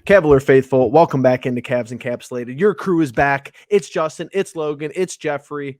Cavalier faithful, welcome back into Cavs Encapsulated. Your crew is back. It's Justin, it's Logan, it's Jeffrey.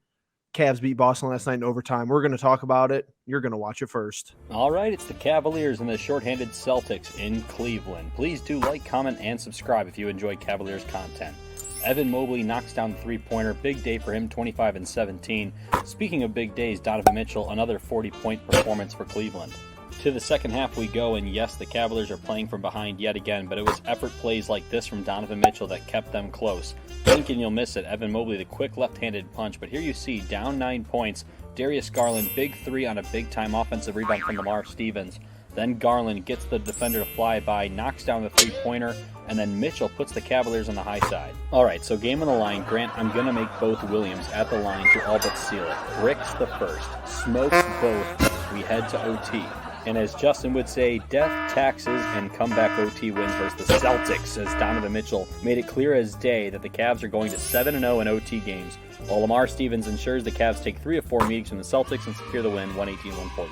Cavs beat Boston last night in overtime. We're going to talk about it. You're going to watch it first. All right, it's the Cavaliers and the shorthanded Celtics in Cleveland. Please do like, comment, and subscribe if you enjoy Cavaliers content. Evan Mobley knocks down the three-pointer. Big day for him, 25 and 17. Speaking of big days, Donovan Mitchell, another 40-point performance for Cleveland. To the second half we go, and yes, the Cavaliers are playing from behind yet again, but it was effort plays like this from Donovan Mitchell that kept them close. Blink and you'll miss it. Evan Mobley, the quick left-handed punch, but here you see, down 9 points, Darius Garland, big three on a big-time offensive rebound from Lamar Stevens. Then Garland gets the defender to fly by, knocks down the three-pointer, and then Mitchell puts the Cavaliers on the high side. All right, so game on the line. Grant, I'm going to make both Williams at the line to all but seal it. Bricks the first, smokes both. We head to OT. And as Justin would say, death, taxes, and comeback OT wins versus the Celtics, as Donovan Mitchell made it clear as day that the Cavs are going to 7-0 in OT games, while Lamar Stevens ensures the Cavs take 3 of 4 meetings from the Celtics and secure the win 118-114.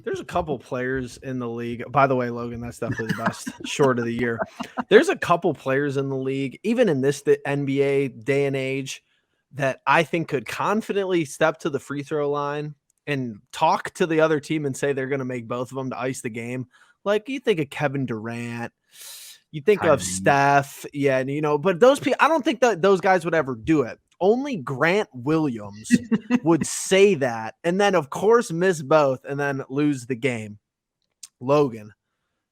There's a couple players in the league. By the way, Logan, that's definitely the best short of the year. There's a couple players in the league, even in this NBA day and age, that I think could confidently step to the free throw line and talk to the other team and say they're going to make both of them to ice the game. Like you think of Kevin Durant, you think of Steph. Yeah. And, but those people, I don't think that those guys would ever do it. Only Grant Williams would say that. And then of course, miss both and then lose the game. Logan,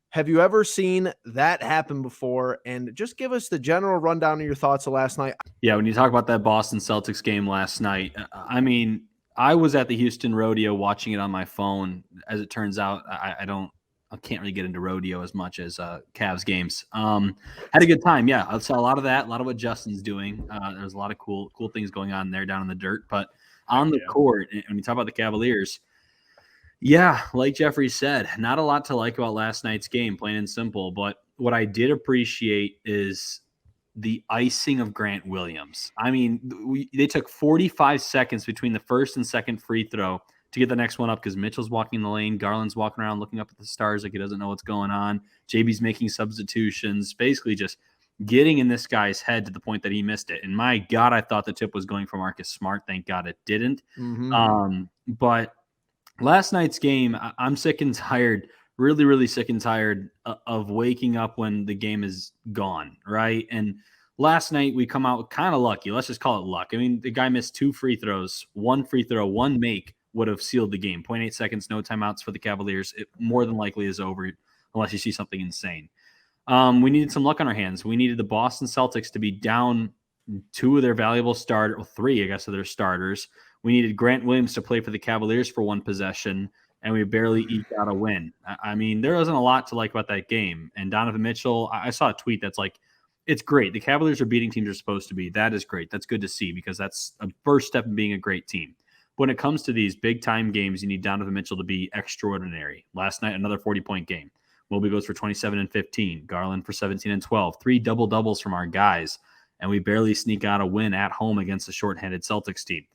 have you ever seen that happen before? And just give us the general rundown of your thoughts of last night. Yeah. When you talk about that Boston Celtics game last night, I mean, I was at the Houston Rodeo watching it on my phone. As it turns out, I can't really get into rodeo as much as Cavs games. Had a good time. Yeah, I saw a lot of that, a lot of what Justin's doing. There's a lot of cool things going on there down in the dirt. But on the court, and when you talk about the Cavaliers, yeah, like Jeffrey said, not a lot to like about last night's game, plain and simple. But what I did appreciate is the icing of Grant Williams. I mean, they took 45 seconds between the first and second free throw to get the next one up because Mitchell's walking in the lane. Garland's walking around looking up at the stars like he doesn't know what's going on. JB's making substitutions, basically just getting in this guy's head to the point that he missed it. And my God, I thought the tip was going for Marcus Smart. Thank God it didn't. Mm-hmm. But last night's game, I'm sick and tired, really, really sick and tired of waking up when the game is gone, right? And last night we come out kind of lucky. Let's just call it luck. I mean, the guy missed 2 free throws, 1 free throw, 1 make would have sealed the game. 0.8 seconds, no timeouts for the Cavaliers. It more than likely is over unless you see something insane. We needed some luck on our hands. We needed the Boston Celtics to be down 2 of their valuable starters, or 3, I guess, of their starters. We needed Grant Williams to play for the Cavaliers for 1 possession, and we barely eked out a win. I mean, there wasn't a lot to like about that game. And Donovan Mitchell, I saw a tweet that's like, it's great. The Cavaliers are beating teams they're supposed to be. That is great. That's good to see because that's a first step in being a great team. But when it comes to these big-time games, you need Donovan Mitchell to be extraordinary. Last night, another 40-point game. Mobley goes for 27 and 15. Garland for 17 and 12. 3 double-doubles from our guys. And we barely sneak out a win at home against a shorthanded Celtics team.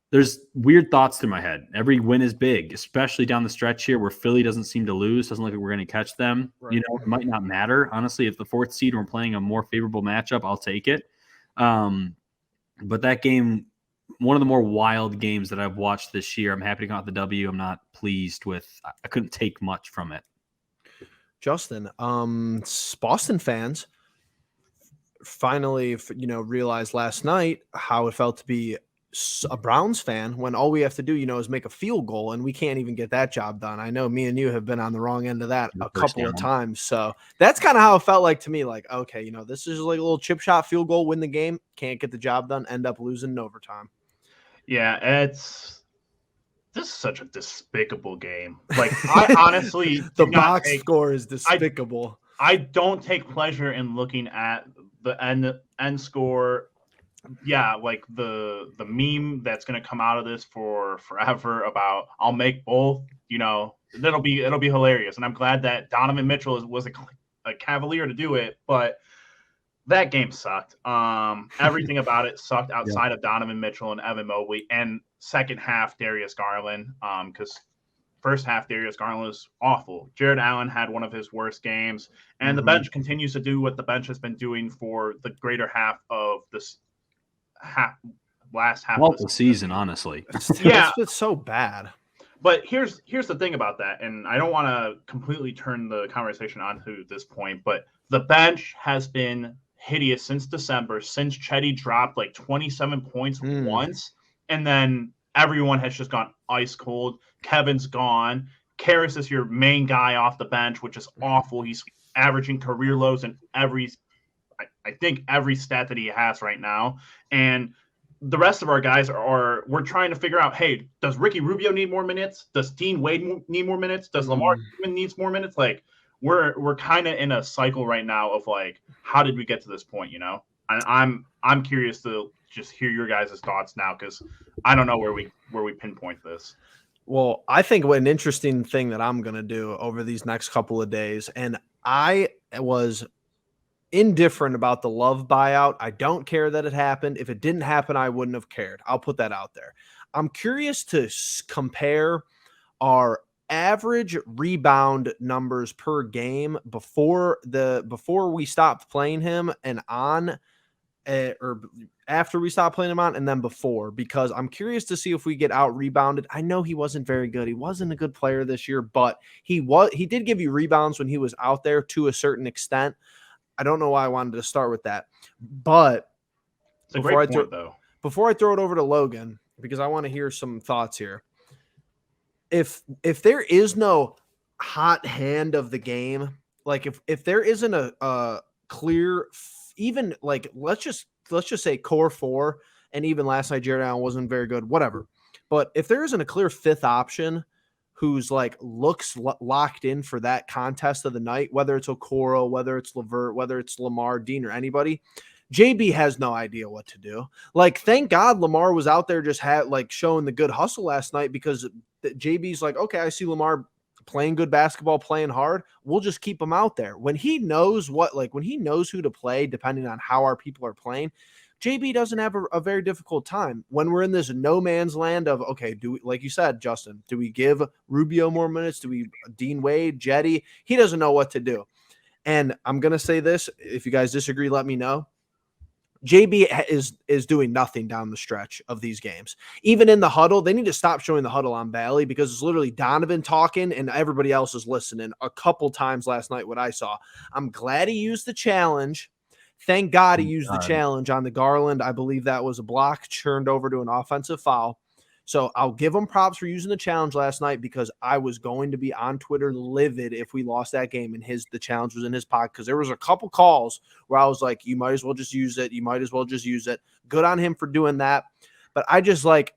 There's weird thoughts through my head. Every win is big, especially down the stretch here where Philly doesn't seem to lose. Doesn't look like we're going to catch them. Right. It might not matter. Honestly, if the 4th seed we're playing a more favorable matchup, I'll take it. But that game, one of the more wild games that I've watched this year. I'm happy to go out the W. I'm not pleased with. I couldn't take much from it. Justin, Boston fans finally, realized last night how it felt to be a Browns fan when all we have to do, is make a field goal, and we can't even get that job done. I know me and you have been on the wrong end of that a couple of times. So that's kind of how it felt like to me. Like, okay, this is like a little chip shot field goal, win the game, can't get the job done, end up losing in overtime. Yeah, this is such a despicable game. Like, I honestly the box score is despicable. I don't take pleasure in looking at the end score. Yeah, like the meme that's gonna come out of this for forever about I'll make both. It'll be hilarious, and I'm glad that Donovan Mitchell was a Cavalier to do it, but that game sucked. Everything about it sucked outside of Donovan Mitchell and Evan Mobley, and second half Darius Garland. Because first half, Darius Garland was awful. Jared Allen had one of his worst games, and the bench continues to do what the bench has been doing for the greater half of this last half Well, of the season, honestly. Yeah. It's so bad. But here's the thing about that, and I don't want to completely turn the conversation onto this point, but the bench has been hideous since December, since Chetty dropped like 27 points once, and then everyone has just gone ice cold. Kevin's gone. Karras is your main guy off the bench, which is awful. He's averaging career lows in I think every stat that he has right now, and the rest of our guys we're trying to figure out, hey, does Ricky Rubio need more minutes? Does Dean Wade need more minutes? Does Lamar needs more minutes? Like, we're kind of in a cycle right now of like, how did we get to this point, you know? And I'm curious to just hear your guys' thoughts now, because I don't know where we pinpoint this. Well, I think what an interesting thing that I'm going to do over these next couple of days, and I was indifferent about the Love buyout. I don't care that it happened. If it didn't happen, I wouldn't have cared. I'll put that out there. I'm curious to compare our average rebound numbers per game before we stopped playing him and on or after we stopped playing him on, and then before, because I'm curious to see if we get out rebounded. I know he wasn't very good. He wasn't a good player this year, but he did give you rebounds when he was out there to a certain extent. I don't know why I wanted to start with that, but it's a great point, though. Before I throw it over to Logan, because I want to hear some thoughts here. If there is no hot hand of the game, like if there isn't a clear, even like let's just say core four, and even last night Jared Allen wasn't very good, whatever. But if there isn't a clear fifth option who's like looks locked in for that contest of the night, whether it's Okoro, whether it's LeVert, whether it's Lamar, Dean, or anybody, JB has no idea what to do. Like, thank God Lamar was out there just showing the good hustle last night, because JB's like, okay, I see Lamar playing good basketball, playing hard. We'll just keep him out there. When he knows when he knows who to play, depending on how our people are playing, JB doesn't have a very difficult time. When we're in this no man's land of, okay, do we, like you said, Justin, do we give Rubio more minutes? Do we Dean Wade, Jetty? He doesn't know what to do. And I'm going to say this. If you guys disagree, let me know. JB is doing nothing down the stretch of these games. Even in the huddle, they need to stop showing the huddle on Bailey, because it's literally Donovan talking and everybody else is listening. A couple times last night, what I saw. I'm glad he used the challenge. Thank God he used the challenge on the Garland. I believe that was a block turned over to an offensive foul. So I'll give him props for using the challenge last night, because I was going to be on Twitter livid if we lost that game and the challenge was in his pocket, because there was a couple calls where I was like, you might as well just use it. You might as well just use it. Good on him for doing that. But I just like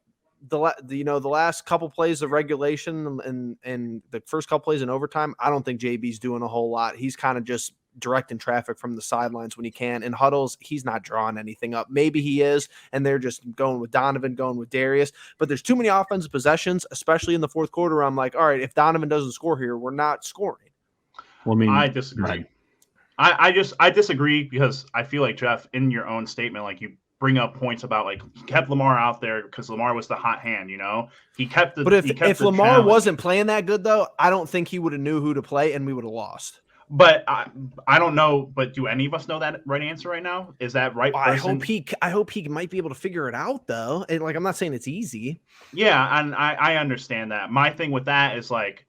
the last couple plays of regulation and the first couple plays in overtime, I don't think JB's doing a whole lot. He's kind of just directing traffic from the sidelines when he can. In huddles, he's not drawing anything up. Maybe he is, and they're just going with Donovan, going with Darius. But there's too many offensive possessions, especially in the fourth quarter. I'm like, all right, if Donovan doesn't score here, we're not scoring. Well, I mean, I disagree. I disagree, because I feel like, Jeff, in your own statement, like, you bring up points about, like, he kept Lamar out there because Lamar was the hot hand, you know? He kept the. But if Lamar challenge. wasn't playing that good, though, I don't think he would have knew who to play, and we would have lost. But I don't know. But do any of us know that right answer right now? Is that right? I hope he might be able to figure it out, though. And like, I'm not saying it's easy. Yeah, and I understand that. My thing with that is like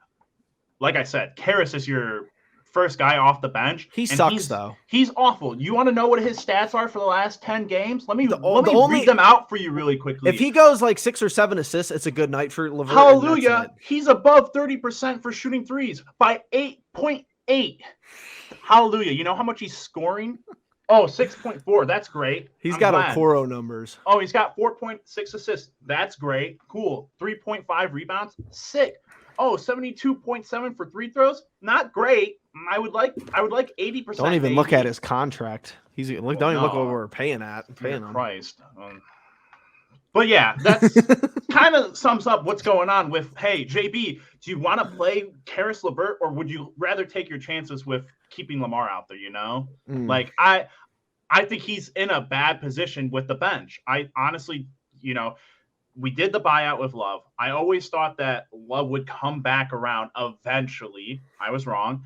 I said, Karras is your first guy off the bench. He sucks, though. He's awful. You want to know what his stats are for the last 10 games? Let me read them out for you really quickly. If he goes like 6 or 7 assists, it's a good night for LeVert. Hallelujah. He's above 30% for shooting threes by 8.8. Hallelujah. You know how much he's scoring? Oh, 6.4. That's great. He's got Okoro numbers. Oh, he's got 4.6 assists. That's great. Cool. 3.5 rebounds. Sick. Oh, 72.7 for free throws. Not great. I would like 80%. Don't even look at his contract. Don't even look what we're paying him. Christ. But yeah, that's kind of sums up what's going on with, hey, JB, do you want to play Karras LeVert, or would you rather take your chances with keeping Lamar out there, you know? Like, I think he's in a bad position with the bench. I honestly, you know, we did the buyout with Love. I always thought that Love would come back around eventually. I was wrong.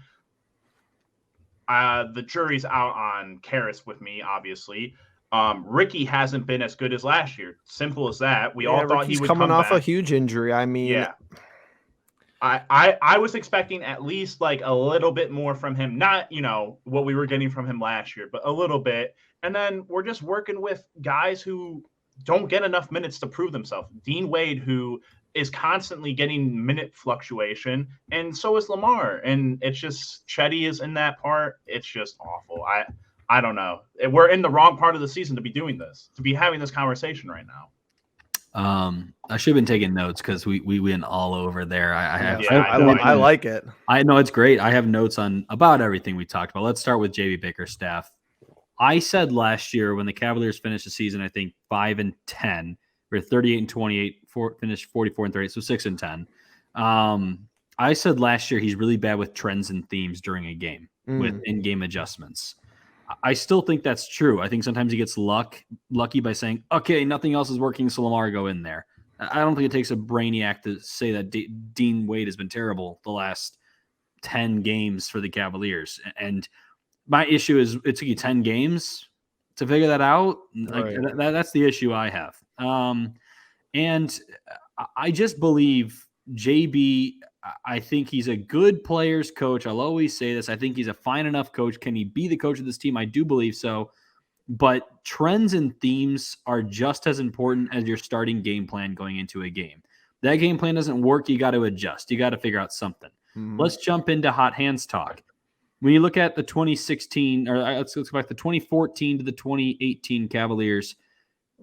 The jury's out on Karras with me, obviously. Ricky hasn't been as good as last year. Simple as that. We all thought Ricky's he would coming come off back. a huge injury. I mean, yeah. I was expecting at least like a little bit more from him. Not, what we were getting from him last year, but a little bit. And then we're just working with guys who don't get enough minutes to prove themselves. Dean Wade, who is constantly getting minute fluctuation, and so is Lamar. And it's just Chetty is in that part. It's just awful. I don't know. We're in the wrong part of the season to be doing this, to be having this conversation right now. I should have been taking notes because we went all over there. I like it. I know it's great. I have notes on about everything we talked about. Let's start with JB Bickerstaff. I said last year when the Cavaliers finished the season, I think 5-10, we're 38-28, finished 44-30, so 6-10. I said last year he's really bad with trends and themes during a game with in-game adjustments. I still think that's true. I think sometimes he gets lucky by saying, okay, nothing else is working, so Lamar go in there. I don't think it takes a brainiac to say that Dean Wade has been terrible the last 10 games for the Cavaliers. And my issue is it took you 10 games to figure that out. Like, that's the issue I have. And I just believe JB, I think he's a good players coach. I'll always say this. I think he's a fine enough coach. Can he be the coach of this team? I do believe so. But trends and themes are just as important as your starting game plan going into a game. That game plan doesn't work. You got to adjust. You got to figure out something. Let's jump into hot hands talk. When you look at the 2016, or let's go back to 2014 to the 2018 Cavaliers,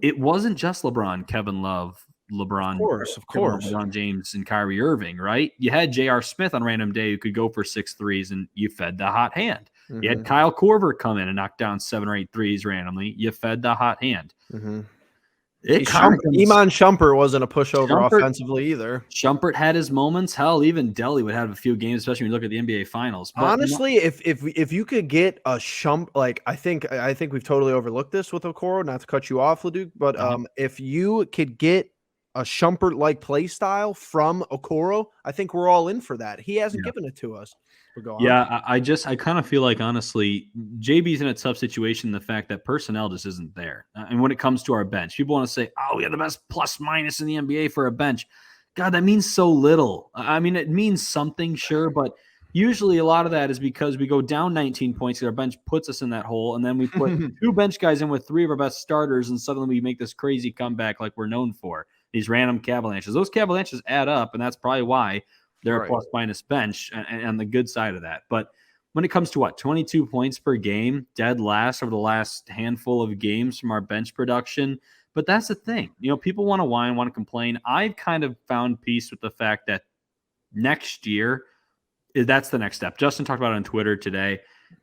it wasn't just LeBron, Kevin Love, LeBron, of course, LeBron James and Kyrie Irving, right? You had J.R. Smith on random day who could go for 6 threes, and you fed the hot hand. You had Kyle Korver come in and knock down 7 or 8 threes randomly. You fed the hot hand. Iman Shumpert wasn't a pushover offensively either. Shumpert had his moments. Hell, even Delly would have a few games, especially when you look at the NBA Finals. But honestly, if you could get a I think we've totally overlooked this with Okoro. Not to cut you off, Leduc, but if you could get a Shumpert-like play style from Okoro, I think we're all in for that. He hasn't given it to us. I kind of feel like, honestly, JB's in a tough situation, the fact that personnel just isn't there. And when it comes to our bench, people want to say, oh, we have the best plus minus in the NBA for a bench. God, that means so little. I mean, it means something, sure, but usually a lot of that is because we go down 19 points and our bench puts us in that hole, and then we put 2 bench guys in with 3 of our best starters, and suddenly we make this crazy comeback like we're known for. These random Cavalanches. Those Cavalanches add up, and that's probably why they're a plus-minus bench and on the good side of that. But when it comes to 22 points per game, dead last over the last handful of games from our bench production. But that's the thing. People want to whine, want to complain. I've kind of found peace with the fact that next year, that's the next step. Justin talked about it on Twitter today.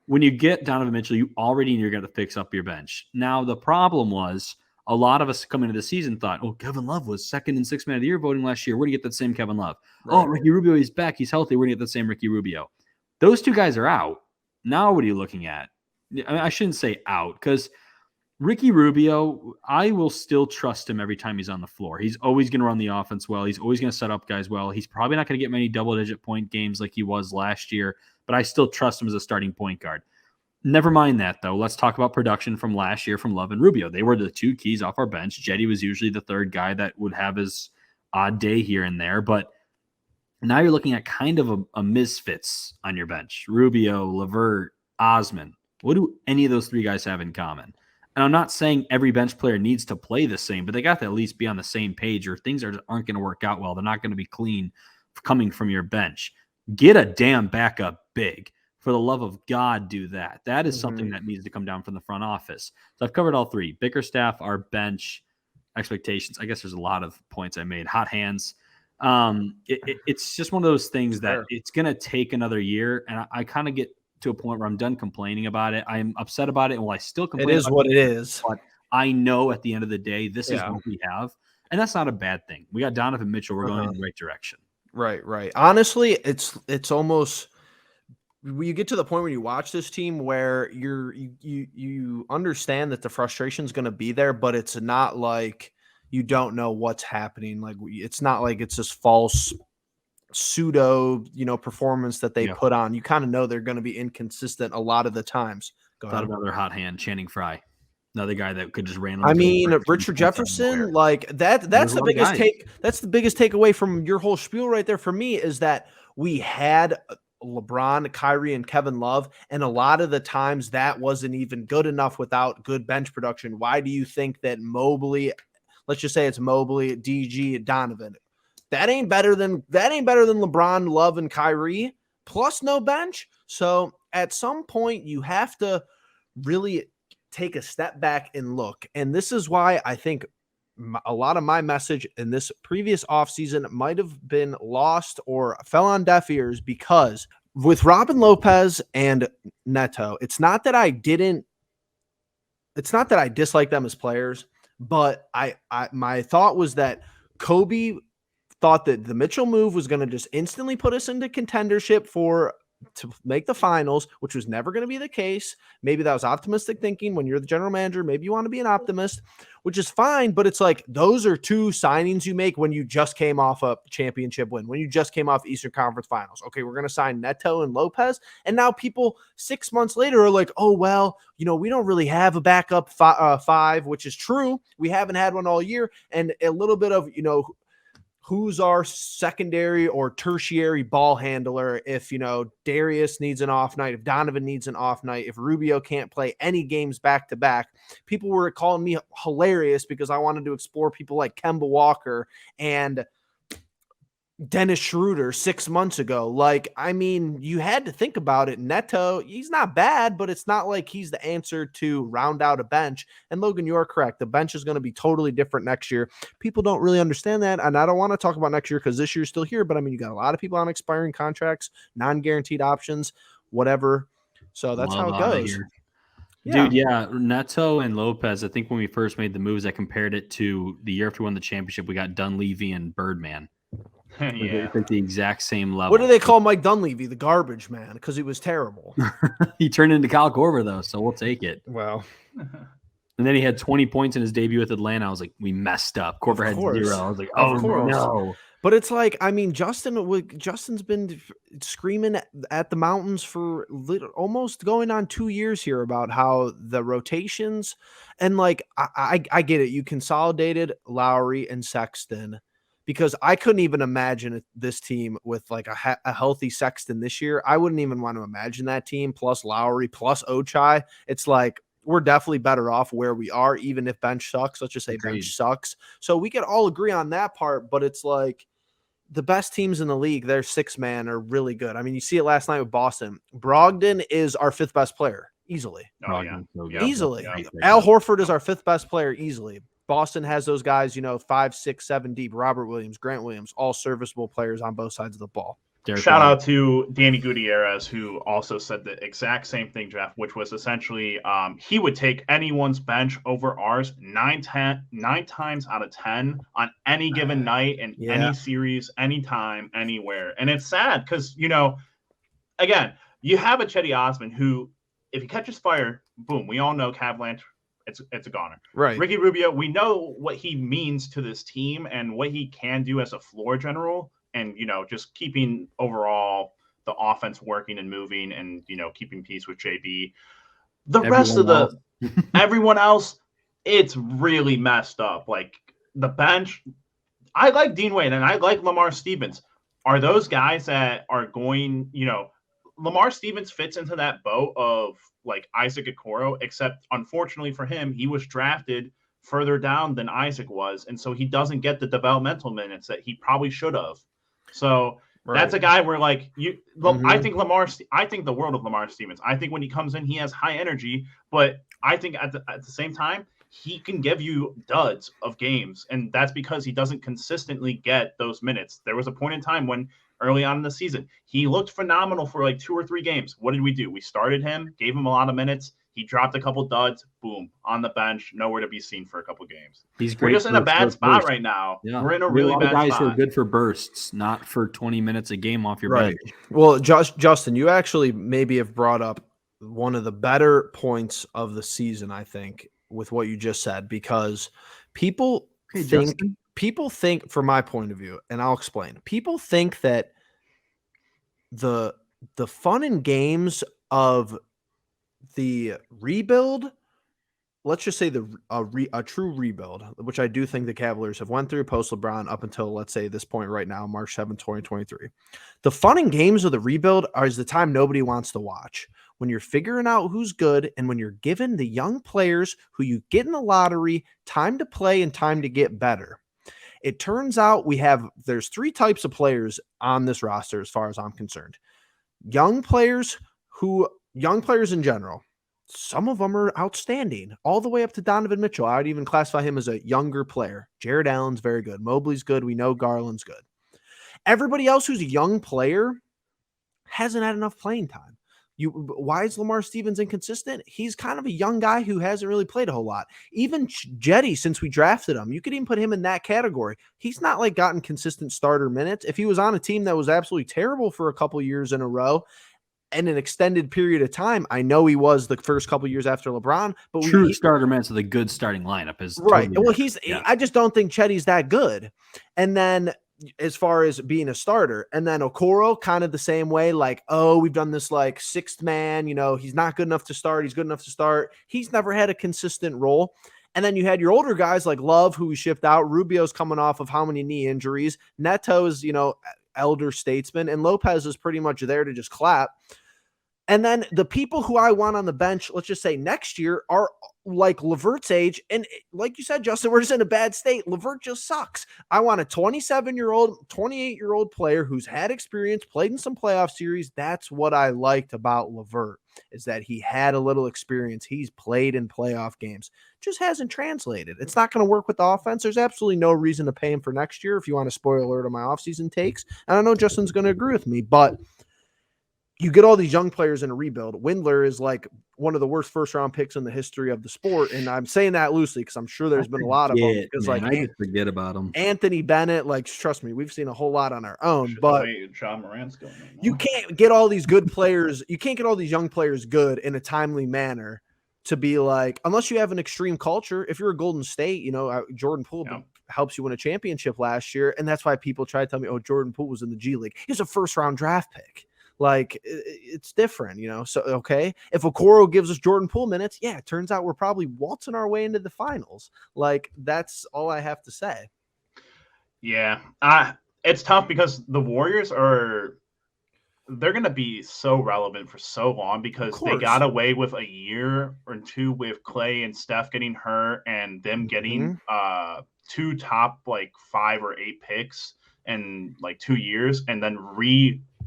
When you get Donovan Mitchell, you already knew you're going to fix up your bench. Now, the problem was, a lot of us coming into the season thought, Kevin Love was 2nd in 6th man of the year voting last year. We're going to get that same Kevin Love. Right. Ricky Rubio, he's back. He's healthy. We're going to get the same Ricky Rubio. Those 2 guys are out. Now what are you looking at? I mean, I shouldn't say out, because Ricky Rubio, I will still trust him every time he's on the floor. He's always going to run the offense well. He's always going to set up guys well. He's probably not going to get many double-digit point games like he was last year, but I still trust him as a starting point guard. Never mind that, though. Let's talk about production from last year from Love and Rubio. They were the 2 keys off our bench. Jetty was usually the 3rd guy that would have his odd day here and there. But now you're looking at kind of a misfits on your bench. Rubio, LeVert, Osman. What do any of those 3 guys have in common? And I'm not saying every bench player needs to play the same, but they got to at least be on the same page, or things aren't going to work out well. They're not going to be clean coming from your bench. Get a damn backup big. For the love of God, do that. That is something that needs to come down from the front office. So I've covered all 3. Bickerstaff, our bench, expectations. I guess there's a lot of points I made. Hot hands. It's just one of those things that it's going to take another year. And I kind of get to a point where I'm done complaining about it. I'm upset about it. And while I still complain, it is what it is. But I know at the end of the day, this is what we have. And that's not a bad thing. We got Donovan Mitchell. We're going in the right direction. Right. Honestly, it's almost... you get to the point where you watch this team where you understand that the frustration is going to be there, but it's not like you don't know what's happening. Like it's not like it's this false pseudo, performance that they put on. You kind of know they're going to be inconsistent a lot of the times. Thought another hot hand, Channing Frye. Another guy that could just randomly. I mean, Richard Jefferson, like that's the biggest take. That's the biggest takeaway from your whole spiel right there for me is that we had LeBron, Kyrie, and Kevin Love, and a lot of the times that wasn't even good enough without good bench production. Why do you think that Mobley, let's just say it's Mobley, DG, Donovan, that ain't better than LeBron, Love, and Kyrie plus no bench? So at some point you have to really take a step back and look. And this is why I think a lot of my message in this previous offseason might have been lost or fell on deaf ears, because with Robin Lopez and Neto, it's not that I dislike them as players, but my thought was that Kobe thought that the Mitchell move was going to just instantly put us into contendership to make the finals, which was never going to be the case. Maybe that was optimistic thinking. When you're the general manager, maybe you want to be an optimist, which is fine. But it's like, those are two signings you make when you just came off a championship win, when you just came off Eastern Conference Finals. Okay, we're going to sign Neto and Lopez. And now people 6 months later are like, oh, well, we don't really have a backup five, which is true. We haven't had one all year. And a little bit of, who's our secondary or tertiary ball handler if, Darius needs an off night, if Donovan needs an off night, if Rubio can't play any games back to back. People were calling me hilarious because I wanted to explore people like Kemba Walker and Dennis Schroeder 6 months ago. Like, I mean, you had to think about it. Neto, he's not bad, but it's not like he's the answer to round out a bench. And Logan, you're correct. The bench is going to be totally different next year. People don't really understand that. And I don't want to talk about next year because this year's still here. But I mean, you got a lot of people on expiring contracts, non-guaranteed options, whatever. So that's how it goes. Dude, yeah, Neto and Lopez, I think when we first made the moves, I compared it to the year after we won the championship, we got Dunleavy and Birdman. Yeah, it's at the exact same level. What do they call Mike Dunleavy? The garbage man, because he was terrible. He turned into Kyle Korver though, so we'll take it. Well, and then he had 20 points in his debut with Atlanta. I was like, we messed up. Korver had 0. I was like, oh no. But it's like, I mean, Justin's been screaming at the mountains for almost going on 2 years here about how the rotations, and like I get it. You consolidated Lowry and Sexton, because I couldn't even imagine this team with like a healthy Sexton this year. I wouldn't even want to imagine that team plus Lowry plus Ochai. It's like, we're definitely better off where we are, even if bench sucks. Let's just say bench sucks. So we can all agree on that part, but it's like the best teams in the league, their 6-man are really good. I mean, you see it last night with Boston. Brogdon is our 5th best player, easily. Oh, yeah. Easily. Al Horford is our 5th best player, easily. Boston has those guys, 5, 6, 7 deep. Robert Williams, Grant Williams, all serviceable players on both sides of the ball. Shout out to Danny Gutierrez, who also said the exact same thing, Jeff, which was essentially he would take anyone's bench over ours 9 times out of 10 on any given night in any series, anytime, anywhere. And it's sad because, again, you have a Chetty Osman who, if he catches fire, boom, we all know Cavalanche, it's a goner. Right. Ricky Rubio, we know what he means to this team and what he can do as a floor general. And, just keeping overall the offense working and moving and, keeping peace with JB. Everyone else, it's really messed up. Like the bench, I like Dean Wade and I like Lamar Stevens. Are those guys that are going, Lamar Stevens fits into that boat of like Isaac Okoro, except unfortunately for him, he was drafted further down than Isaac was. And so he doesn't get the developmental minutes that he probably should have. So that's a guy where like I think the world of Lamar Stevens. I think when he comes in, he has high energy, but I think at the same time, he can give you duds of games. And that's because he doesn't consistently get those minutes. There was a point in time when early on in the season, he looked phenomenal for like 2 or 3 games. What did we do? We started him, gave him a lot of minutes. He dropped a couple duds, boom, on the bench, nowhere to be seen for a couple games. We're just in a bad spot right now. Yeah. We're in a really bad guys spot. Who are good for bursts, not for 20 minutes a game off your bench. Well, Justin, you actually maybe have brought up one of the better points of the season, I think, with what you just said, because people people think, from my point of view, and I'll explain. People think that the fun and games of the rebuild, let's just say a true rebuild, which I do think the Cavaliers have went through post LeBron up until, let's say, this point right now, March 7th, 2023. The fun and games of the rebuild is the time nobody wants to watch. When you're figuring out who's good and when you're giving the young players who you get in the lottery time to play and time to get better. It turns out there's three types of players on this roster as far as I'm concerned. Young players in general. Some of them are outstanding, all the way up to Donovan Mitchell. I would even classify him as a younger player. Jared Allen's very good. Mobley's good. We know Garland's good. Everybody else who's a young player hasn't had enough playing time. Why is Lamar Stevens inconsistent? He's kind of a young guy who hasn't really played a whole lot. Even Jetty, since we drafted him, you could even put him in that category. He's not like gotten consistent starter minutes. If he was on a team that was absolutely terrible for a couple years in a row, and an extended period of time, I know he was the first couple years after LeBron, but true starter minutes of the good starting lineup is right. Totally I just don't think Chetty's that good. And then as far as being a starter, and then Okoro kind of the same way, like, oh, we've done this like sixth man, he's not good enough to start. He's good enough to start. He's never had a consistent role. And then you had your older guys like Love, who we shipped out. Rubio's coming off of how many knee injuries. Neto is, elder statesman, and Lopez is pretty much there to just clap. And then the people who I want on the bench, let's just say next year, are like LeVert's age. And like you said, Justin, we're just in a bad state. LeVert just sucks. I want a 27-year-old, 28-year-old player who's had experience, played in some playoff series. That's what I liked about LeVert, is that he had a little experience. He's played in playoff games. Just hasn't translated. It's not going to work with the offense. There's absolutely no reason to pay him for next year if you want a spoiler alert on my offseason takes. And I know Justin's going to agree with me, but you get all these young players in a rebuild. Windler is like one of the worst first-round picks in the history of the sport, and I'm saying that loosely because I'm sure there's been a lot of them. Because I just forget about them. Anthony Bennett, like, trust me, we've seen a whole lot on our own. But John Morant's going on. You can't get all these good players. You can't get all these young players good in a timely manner to be like, unless you have an extreme culture. If you're a Golden State, Jordan Poole helps you win a championship last year, and that's why people try to tell me, oh, Jordan Poole was in the G League. He was a first-round draft pick. Like, it's different, So, okay, if Okoro gives us Jordan Poole minutes, it turns out we're probably waltzing our way into the finals. Like, that's all I have to say. Yeah, it's tough because the Warriors they're going to be so relevant for so long because they got away with a year or two with Clay and Steph getting hurt and them getting two top like 5 or 8 picks in like 2 years, and then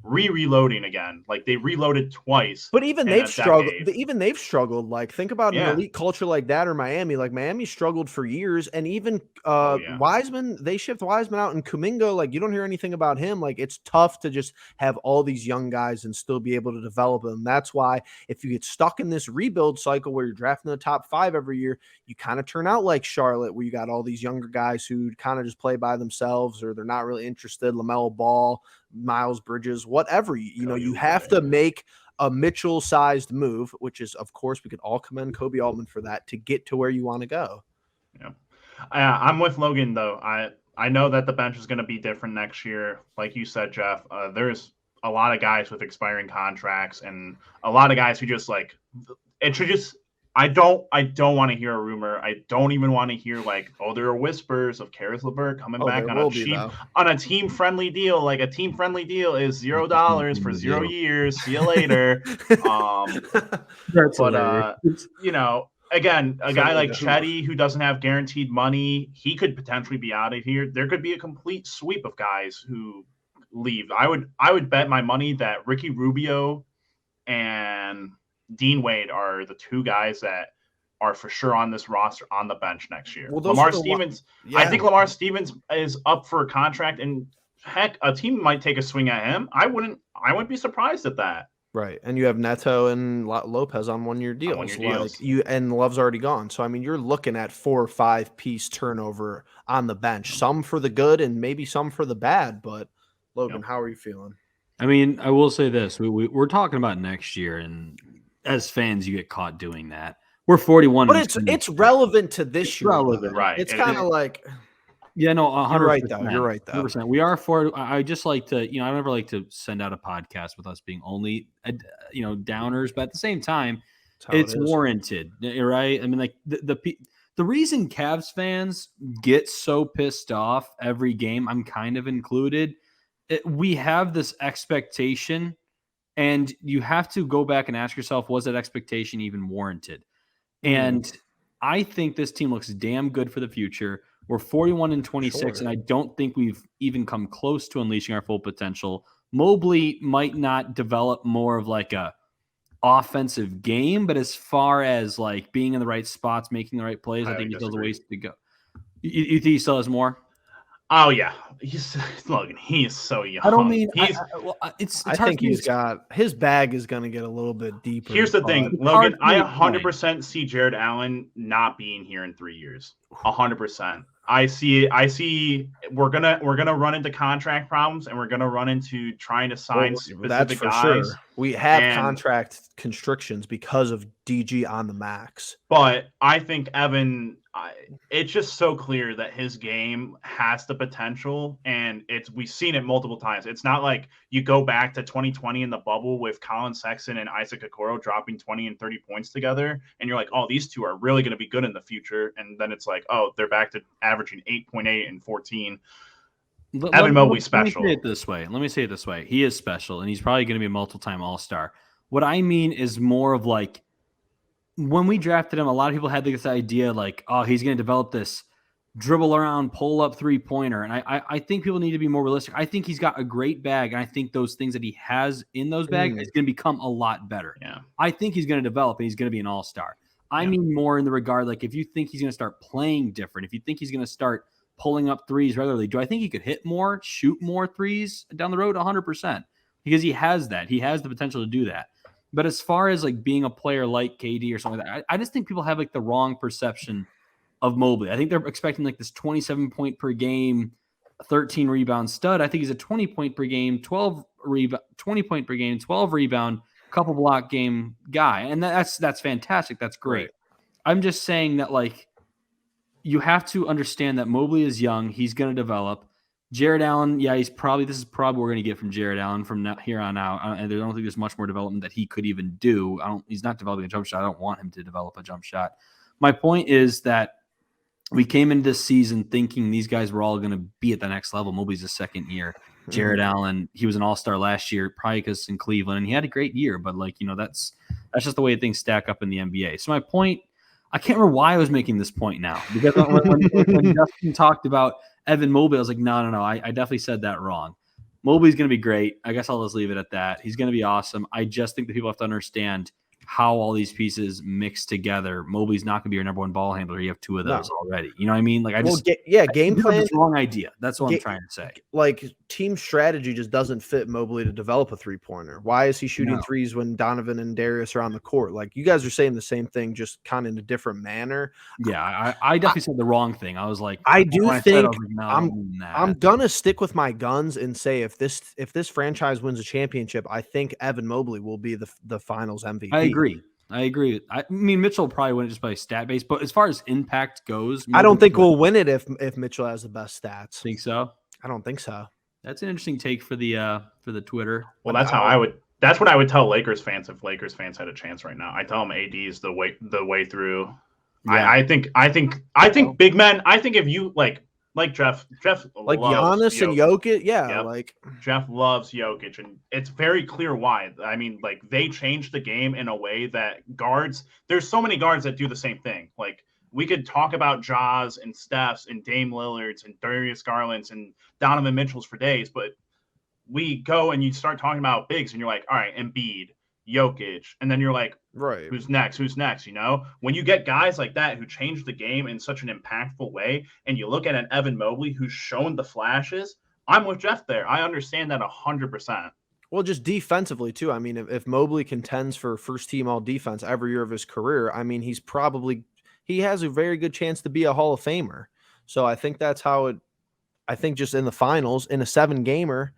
reloading again. Like, they reloaded twice. But even they've struggled. Like, think about an elite culture like that, or Miami. Like, Miami struggled for years, and even Wiseman, they shipped Wiseman out, and Kuminga, like, you don't hear anything about him. Like, it's tough to just have all these young guys and still be able to develop them. That's why if you get stuck in this rebuild cycle where you're drafting the top 5 every year, you kind of turn out like Charlotte, where you got all these younger guys who kind of just play by themselves, or they're not really interested. LaMelo Ball, Miles Bridges, whatever, you have to make a Mitchell-sized move, which is, of course, we could all commend Kobe Altman for that, to get to where you want to go. Yeah, I'm with Logan though. I know that the bench is going to be different next year, like you said, Jeff. There's a lot of guys with expiring contracts, and a lot of guys who just like it should just. I don't want to hear a rumor. I don't even want to hear like, oh, there are whispers of Karis LeVert coming back on a team friendly deal. Like, a team friendly deal is $0 for 0 years. See you later. Again, a guy like Chetty who doesn't have guaranteed money, he could potentially be out of here. There could be a complete sweep of guys who leave. I would bet my money that Ricky Rubio and Dean Wade are the 2 guys that are for sure on this roster on the bench next year. Well, Lamar Stevens, I think Lamar Stevens is up for a contract, and heck, a team might take a swing at him. I wouldn't be surprised at that. Right, and you have Neto and Lopez on 1-year deals. And Love's already gone. So I mean, you're looking at 4 or 5 piece turnover on the bench, some for the good and maybe some for the bad. But Logan, how are you feeling? I mean, I will say this: we're talking about next year, and as fans, you get caught doing that. We're 41, but it's relevant to this year. Relevant, right? It's kind of like Yeah, no, 100%. You're right, though. You're right, though. 100%. We are for. I just like to, I never like to send out a podcast with us being only, downers, but at the same time, That's how it it's is. warranted, right? I mean, like the reason Cavs fans get so pissed off every game, I'm kind of included. We have this expectation, and you have to go back and ask yourself, was that expectation even warranted? And I think this team looks damn good for the future. We're 41-26, Sure. and I don't think we've even come close to unleashing our full potential. Mobley might not develop more of like a offensive game, but as far as like being in the right spots, making the right plays, I think he still has a ways to go. You think he still has more? Oh yeah, he's Logan. He is so young. I don't mean I think he's got his bag is going to get a little bit deeper. Here's the thing, Logan. I 100% see Jared Allen not being here in 3 years. 100%. I see. We're gonna run into contract problems, and we're gonna run into trying to sign specific guys. Sure. We have contract constrictions because of DG on the max. But I think Evan, it's just so clear that his game has the potential, and we've seen it multiple times. It's not like you go back to 2020 in the bubble with Colin Sexton and Isaac Okoro dropping 20 and 30 points together, and you're like, oh, these two are really going to be good in the future, and then it's like, oh, they're back to averaging 8.8 and 14. Evan Mobley's special. Let me say it this way. He is special, and he's probably going to be a multiple-time All-Star. What I mean is more of like, when we drafted him, a lot of people had this idea like, oh, he's going to develop this dribble around, pull up three-pointer. And I think people need to be more realistic. I think he's got a great bag, and I think those things that he has in those bags is going to become a lot better. Yeah. I think he's going to develop, and he's going to be an all-star. I mean more in the regard, like if you think he's going to start playing different, if you think he's going to start pulling up threes regularly, do I think he could hit more, shoot more threes down the road? 100%. Because he has that. He has the potential to do that. But as far as like being a player like KD or something like that, I just think people have like the wrong perception of Mobley. I think they're expecting like this 27 point per game, 13 rebound stud. I think he's a 20 point per game, 20 point per game, 12 rebound, couple block game guy. And that's fantastic. That's great. I'm just saying that like you have to understand that Mobley is young. He's going to develop. Jared Allen, this is probably what we're going to get from Jared Allen from here on out. And I don't think there's much more development that he could even do. He's not developing a jump shot. I don't want him to develop a jump shot. My point is that we came into this season thinking these guys were all going to be at the next level. Mobley's a second year. Jared Allen, he was an all-star last year, probably because in Cleveland, and he had a great year. But that's just the way things stack up in the NBA. So my point, I can't remember why I was making this point now, because when Justin talked about Evan Mobley, I was like, no, I definitely said that wrong. Mobley's going to be great. I guess I'll just leave it at that. He's going to be awesome. I just think that people have to understand how all these pieces mix together. Mobley's not going to be your number one ball handler. You have two of those already. You know what I mean? Like game plan. Wrong idea. That's what I'm trying to say. Like team strategy just doesn't fit Mobley to develop a 3-pointer. Why is he shooting threes when Donovan and Darius are on the court? Like you guys are saying the same thing, just kind of in a different manner. Yeah, I definitely said the wrong thing. I was like, I'm gonna stick with my guns and say if this franchise wins a championship, I think Evan Mobley will be the Finals MVP. I agree. I mean, Mitchell probably win it just by stat base, but as far as impact goes, I don't think we'll win it if Mitchell has the best stats. Think so? I don't think so. That's an interesting take for the Twitter. Well, that's what I would tell Lakers fans if Lakers fans had a chance right now. I tell them AD is the way through. Yeah. I think big men. I think if you like Jeff like Giannis and Jokic, like Jeff loves Jokic, and it's very clear why. I mean, like they changed the game in a way that guards. There's so many guards that do the same thing. Like we could talk about Jaws and Stephs and Dame Lillards and Darius Garlands and Donovan Mitchells for days, but we go and you start talking about bigs, and you're like, all right, Embiid, Jokic, and then you're like, right, who's next? You know, when you get guys like that who change the game in such an impactful way, and you look at an Evan Mobley who's shown the flashes, I'm with Jeff there. I understand that 100%. Well, just defensively too. I mean, if Mobley contends for first team all defense every year of his career, I mean, he has a very good chance to be a Hall of Famer. So I think that's how it. I think just in the finals in a 7-gamer.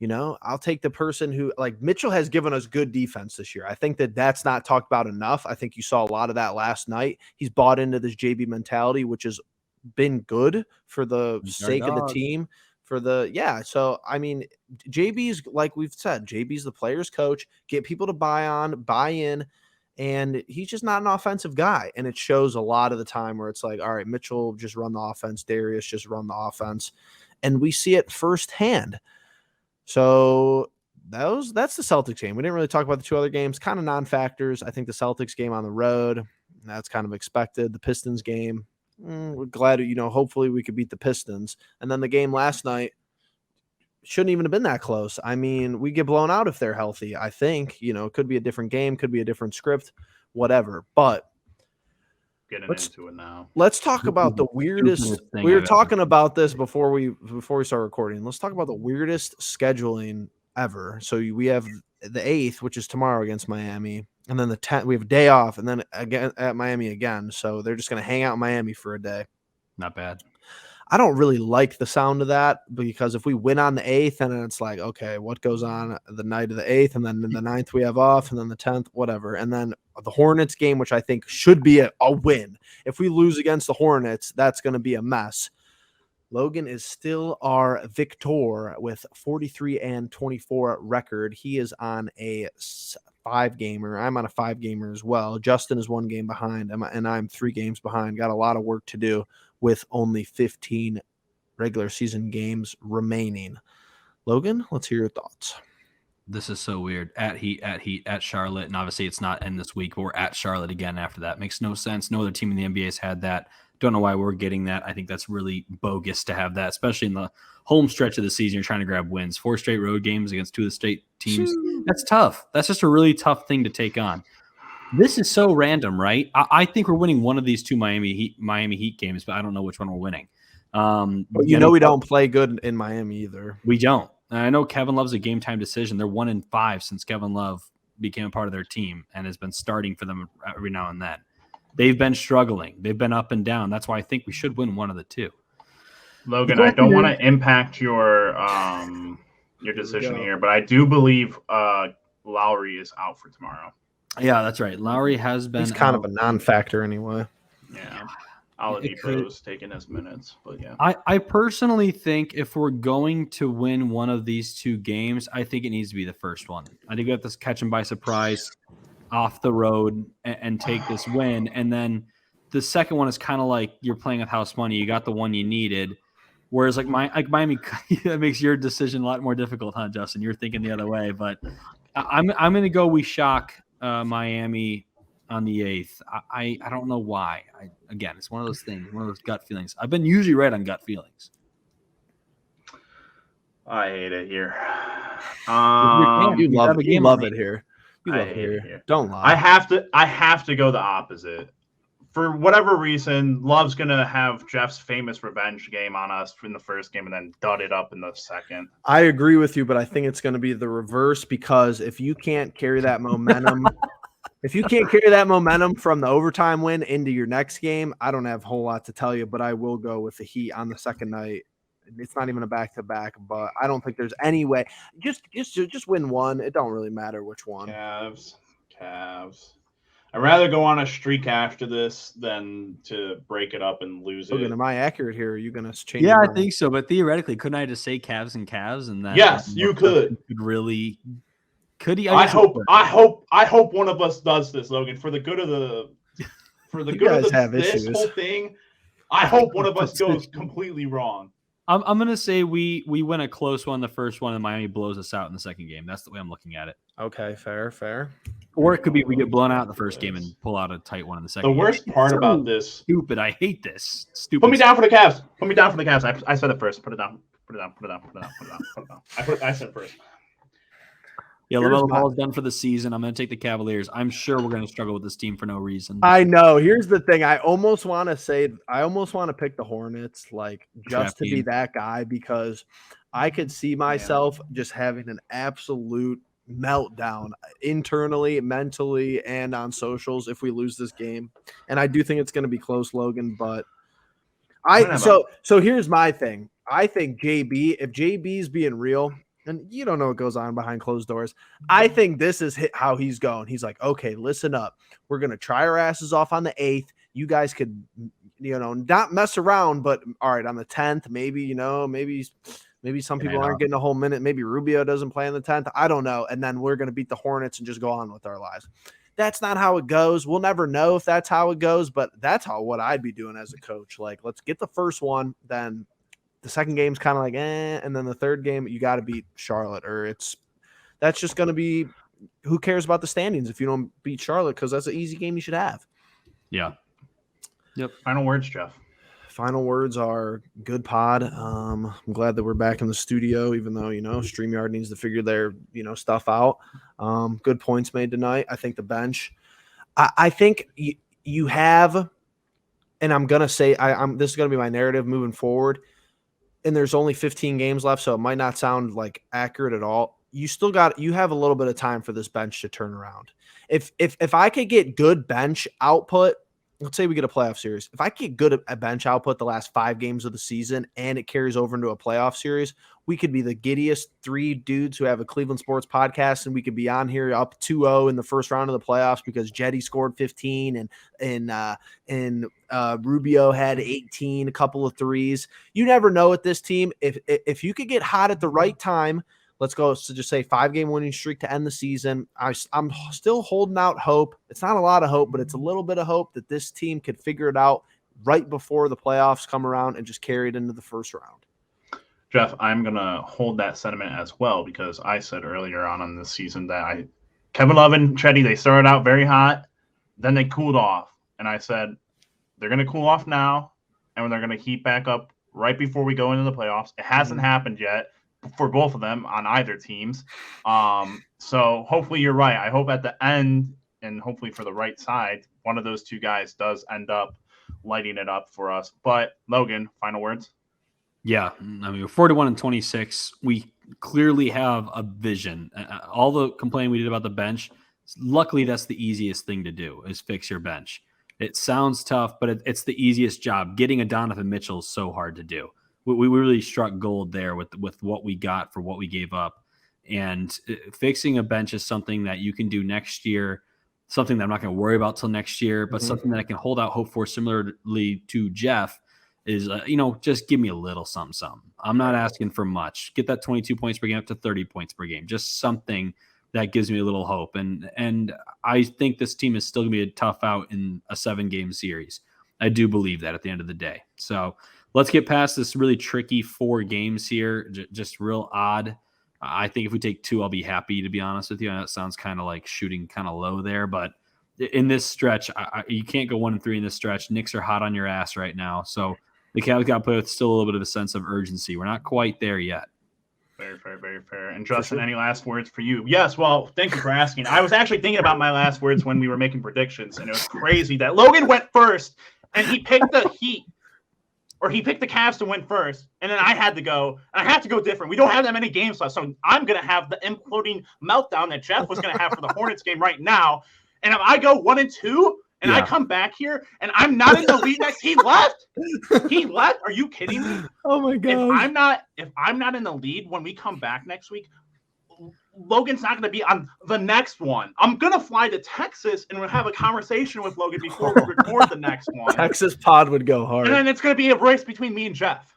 You know, I'll take the person who, like, Mitchell has given us good defense this year. I think that's not talked about enough. I think you saw a lot of that last night. He's bought into this JV mentality, which is been good for the He's our sake of the dog. team. So I mean, JB's, like we've said, JB's the player's coach. Get people to buy in, and he's just not an offensive guy. And it shows a lot of the time where it's like, all right, Mitchell just run the offense, Darius just run the offense, and we see it firsthand. So that's the Celtics game. We didn't really talk about the two other games, kind of non-factors. I think the Celtics game on the road, that's kind of expected. The Pistons game, we're glad, hopefully we could beat the Pistons. And then the game last night shouldn't even have been that close. I mean, we get blown out if they're healthy. I think, it could be a different game, could be a different script, whatever. But getting into it now. Let's talk about the weirdest. We were talking about this before we start recording. Let's talk about the weirdest scheduling ever. So we have the 8th, which is tomorrow against Miami, and then the 10th we have a day off, and then again at Miami again. So they're just going to hang out in Miami for a day. Not bad. I don't really like the sound of that, because if we win on the 8th, and it's like, okay, what goes on the night of the 8th, and then the 9th we have off, and then the 10th, whatever. And then the Hornets game, which I think should be a win. If we lose against the Hornets, that's going to be a mess. Logan is still our victor with 43-24 record. He is on a 5-gamer. I'm on a 5-gamer as well. Justin is 1 game behind, and I'm 3 games behind. Got a lot of work to do with only 15 regular season games remaining. Logan, let's hear your thoughts. This is so weird. At Heat, at Charlotte, and obviously it's not in this week, but we're at Charlotte again after that. Makes no sense. No other team in the NBA has had that. Don't know why we're getting that. I think that's really bogus to have that, especially in the home stretch of the season. You're trying to grab wins. 4 straight road games against 2 of the state teams. That's tough. That's just a really tough thing to take on. This is so random, right? I think we're winning one of these 2 Miami Heat games, but I don't know which one we're winning. But we don't play good in Miami either. We don't. I know Kevin Love's a game time decision. They're 1-5 since Kevin Love became a part of their team and has been starting for them every now and then. They've been struggling. They've been up and down. That's why I think we should win one of the 2. Logan, I don't want to impact your decision here, but I do believe Lowry is out for tomorrow. Yeah, that's right. Lowry has been. He's kind of a non-factor anyway. Yeah. Oladipo's taking his minutes, but yeah. I personally think if we're going to win one of these 2 games, I think it needs to be the first one. I think we have to catch them by surprise off the road and take this win. And then the second one is kind of like you're playing with house money. You got the one you needed. Whereas like Miami, that makes your decision a lot more difficult, huh, Justin? You're thinking the other way, but I'm going to go. We shock Miami on the 8th. I don't know why. Again, it's one of those things, one of those gut feelings. I've been usually right on gut feelings. I hate it here. You love it here. You love it here. Don't lie. I have to go the opposite. For whatever reason, Love's gonna have Jeff's famous revenge game on us in the first game and then dud it up in the second. I agree with you, but I think it's going to be the reverse, because if you can't carry that momentum, from the overtime win into your next game, I don't have a whole lot to tell you, but I will go with the Heat on the second night. It's not even a back-to-back, but I don't think there's any way. Just win one. It don't really matter which one. Cavs. I'd rather go on a streak after this than to break it up and lose it. Am I accurate here? Are you going to change? Yeah, I think so. But theoretically, couldn't I just say Cavs and Cavs, and then yes, you could. Really? Could he? I hope one of us does this, Logan, for the good of this whole thing. I hope one of us goes completely wrong. I'm going to say we win a close one, the first one, and Miami blows us out in the second game. That's the way I'm looking at it. Okay, fair. Or it could be we get blown out in the first game and pull out a tight one in the second game. The worst part about this. Stupid. I hate this. Stupid. Put me down for the Cavs. I said it first. Put it down. I said it first. Yeah, LaMelo Ball's done for the season. I'm going to take the Cavaliers. I'm sure we're going to struggle with this team for no reason. I know. Here's the thing. I almost want to pick the Hornets, just to be that guy, because I could see myself just having an absolute meltdown internally, mentally, and on socials if we lose this game. And I do think it's going to be close, Logan, but so here's my thing. I think if JB's being real, and you don't know what goes on behind closed doors, I think this is how he's going. He's like, okay, listen up. We're going to try our asses off on the 8th. You guys could not mess around, but all right, on the 10th, maybe, maybe some people aren't getting a whole minute. Maybe Rubio doesn't play on the 10th. I don't know. And then we're going to beat the Hornets and just go on with our lives. That's not how it goes. We'll never know if that's how it goes, but that's what I'd be doing as a coach. Like, let's get the first one, then the second game's kind of like, and then the third game, you got to beat Charlotte, or that's just going to be, who cares about the standings if you don't beat Charlotte? Because that's an easy game you should have. Yeah. Yep. Final words, Jeff. Final words are good pod. I'm glad that we're back in the studio, even though, StreamYard needs to figure their, stuff out. Good points made tonight. I think the bench, I think you have, and I'm going to say, this is going to be my narrative moving forward. And there's only 15 games left, so it might not sound like accurate at all. You have a little bit of time for this bench to turn around. If I could get good bench output, let's say we get a playoff series. If I get good at bench output the last 5 games of the season and it carries over into a playoff series, we could be the giddiest 3 dudes who have a Cleveland sports podcast, and we could be on here up 2-0 in the first round of the playoffs because Jetty scored 15 and Rubio had 18, a couple of threes. You never know with this team. If you could get hot at the right time, let's go to just say 5-game winning streak to end the season. I'm still holding out hope. It's not a lot of hope, but it's a little bit of hope that this team could figure it out right before the playoffs come around and just carry it into the first round. Jeff, I'm going to hold that sentiment as well, because I said earlier on in this season that Kevin Love and Chetty, they started out very hot, then they cooled off. And I said, they're going to cool off now, and they're going to heat back up right before we go into the playoffs. It hasn't happened yet for both of them on either teams. So hopefully you're right. I hope at the end, and hopefully for the right side, one of those 2 guys does end up lighting it up for us. But Logan, final words? Yeah. I mean, 41-26, we clearly have a vision. All the complaining we did about the bench, luckily that's the easiest thing to do, is fix your bench. It sounds tough, but it's the easiest job. Getting a Donovan Mitchell is so hard to do. We really struck gold there with what we got for what we gave up. And fixing a bench is something that you can do next year, something that I'm not going to worry about till next year, but something that I can hold out hope for, similarly to Jeff, is, just give me a little something. I'm not asking for much. Get that 22 points per game up to 30 points per game. Just something that gives me a little hope. And I think this team is still going to be a tough out in a 7-game series. I do believe that at the end of the day. So let's get past this really tricky 4 games here. Just real odd. I think if we take 2, I'll be happy, to be honest with you. I know it sounds kind of like shooting kind of low there, but in this stretch, you can't go 1-3 in this stretch. Knicks are hot on your ass right now. So the Cavs got to play with still a little bit of a sense of urgency. We're not quite there yet. Very fair, very fair. And Justin, any last words for you? Yes, well, thank you for asking. I was actually thinking about my last words when we were making predictions, and it was crazy that Logan went first, and he picked the Heat, or he picked the Cavs to win first, and then I had to go, and I have to go different. We don't have that many games left, so I'm going to have the imploding meltdown that Jeff was going to have for the Hornets game right now. And if I go 1-2, and I come back here and I'm not in the lead he left. He left. Are you kidding me? Oh my God. If I'm not in the lead when we come back next week, Logan's not going to be on the next one. I'm going to fly to Texas and we'll have a conversation with Logan before we record the next one. Texas pod would go hard. And then it's going to be a race between me and Jeff.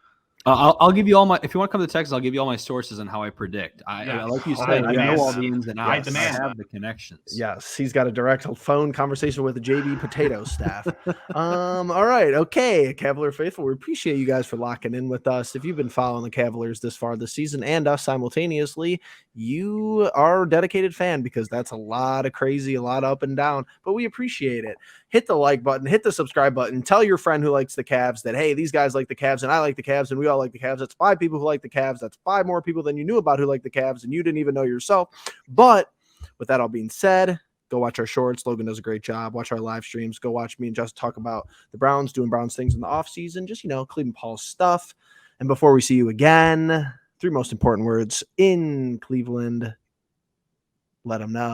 I'll give you all my. If you want to come to Texas, I'll give you all my sources on how I predict. Like you said, I know all the ins and outs. I have the connections. Yes, he's got a direct phone conversation with the JB Potato staff. All right, okay, Cavalier faithful. We appreciate you guys for locking in with us. If you've been following the Cavaliers this far this season and us simultaneously, you are a dedicated fan, because that's a lot of crazy, a lot up and down. But we appreciate it. Hit the like button, hit the subscribe button. Tell your friend who likes the Cavs that, hey, these guys like the Cavs and I like the Cavs and we all like the Cavs. That's 5 people who like the Cavs. That's 5 more people than you knew about who like the Cavs and you didn't even know yourself. But with that all being said, go watch our shorts. Logan does a great job. Watch our live streams. Go watch me and Justin talk about the Browns, doing Browns things in the offseason, just, Cleveland Paul's stuff. And before we see you again, 3 most important words in Cleveland, let them know.